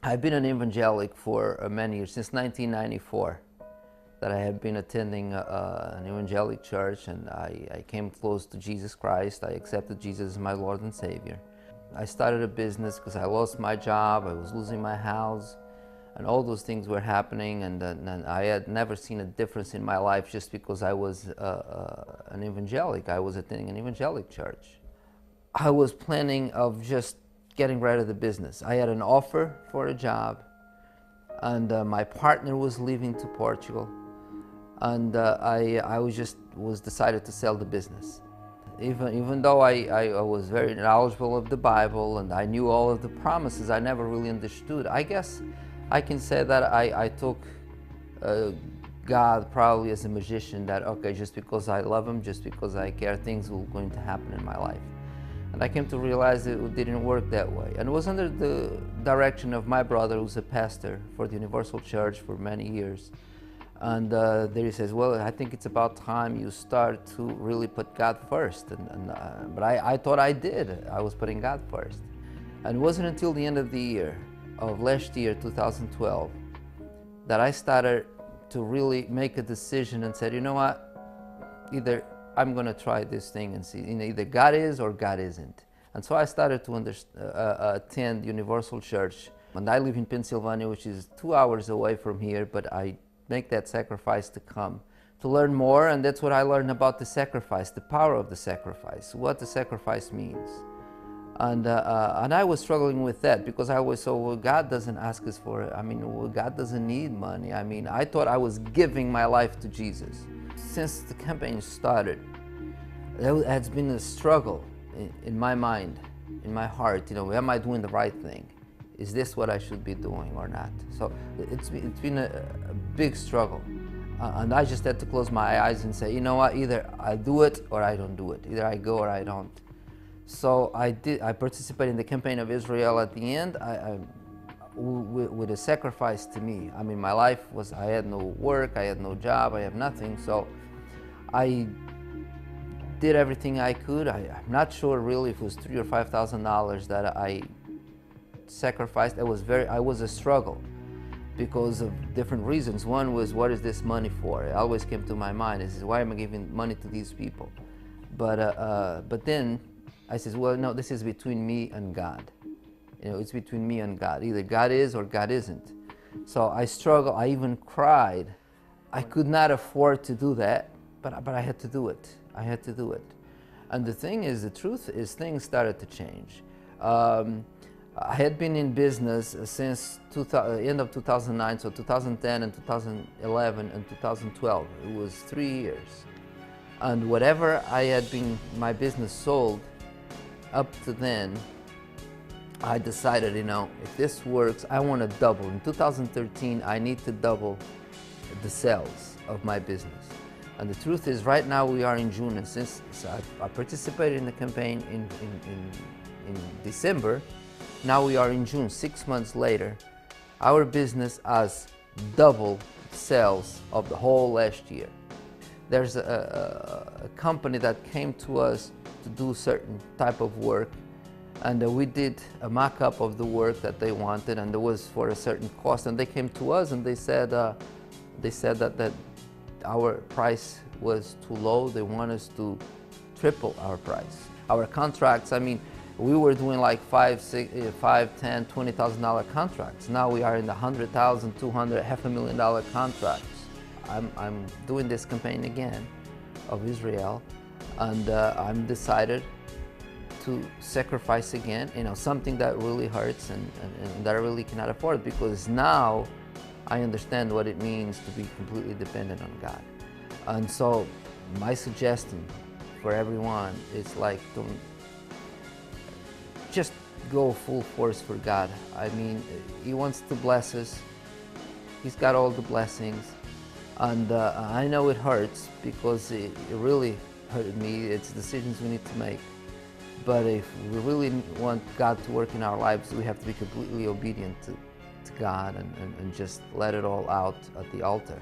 I've been an evangelic for many years, since 1994, that I have been attending an evangelic church, and I came close to Jesus Christ. I accepted Jesus as my Lord and Savior. I started a business because I lost my job, I was losing my house, and all those things were happening, and I had never seen a difference in my life just because I was an evangelic. I was attending an evangelic church. I was planning of just getting rid of the business. I had an offer for a job, and my partner was leaving to Portugal, and I was decided to sell the business. Even though I was very knowledgeable of the Bible and I knew all of the promises, I never really understood. I guess I can say that I took God probably as a magician, that okay, just because I love Him, just because I care, things will going to happen in my life. And I came to realize it didn't work that way. And it was under the direction of my brother, who's a pastor for the Universal Church for many years. And there he says, well, I think it's about time you start to really put God first. But I thought I did. I was putting God first. And it wasn't until the end of the year, of last year, 2012, that I started to really make a decision and said, you know what, either I'm going to try this thing and see, either God is or God isn't. And so I started to attend Universal Church. And I live in Pennsylvania, which is 2 hours away from here, but I make that sacrifice to come to learn more. And that's what I learned about the sacrifice, the power of the sacrifice, what the sacrifice means. And I was struggling with that because I always saw, well, God doesn't ask us for it. I mean, well, God doesn't need money. I mean, I thought I was giving my life to Jesus. Since the campaign started, there has been a struggle in my mind, in my heart. Am I doing the right thing? Is this what I should be doing or not? So it's been a big struggle. And I just had to close my eyes and say, you know what, either I do it or I don't do it. Either I go or I don't. So I participated in the campaign of Israel at the end, with a sacrifice to me. I mean, my life was, I had no work, I had no job, I have nothing. So I did everything I could. I'm not sure really if it was $3,000 or $5,000 that I sacrificed. I was a struggle because of different reasons. One was, what is this money for? It always came to my mind. Is why am I giving money to these people? But then I said, well, no, this is between me and God. It's between me and God. Either God is or God isn't. So I struggled. I even cried. I could not afford to do that, but I had to do it. I had to do it. And the thing is, the truth is, things started to change. I had been in business since end of 2009, so 2010 and 2011 and 2012. It was 3 years. And whatever I had been, my business sold up to then, I decided, if this works, I want to double. In 2013, I need to double the sales of my business. And the truth is, right now we are in June, and since I participated in the campaign in December, now we are in June, 6 months later. Our business has double sales of the whole last year. There's a company that came to us to do certain type of work, and we did a mock-up of the work that they wanted, and it was for a certain cost. And they came to us and they said that our price was too low. They want us to triple our price. Our contracts, I mean, we were doing like $5, $10, $20,000 contracts. Now we are in the $100,000, $200,000, $500,000 contracts. I'm doing this campaign again of Israel, and I'm decided to sacrifice again, something that really hurts and that I really cannot afford, because now I understand what it means to be completely dependent on God. And so my suggestion for everyone is like, don't just go full force for God. I mean, He wants to bless us. He's got all the blessings. And I know it hurts because it really hurted me. It's decisions we need to make. But if we really want God to work in our lives, we have to be completely obedient to God and just let it all out at the altar.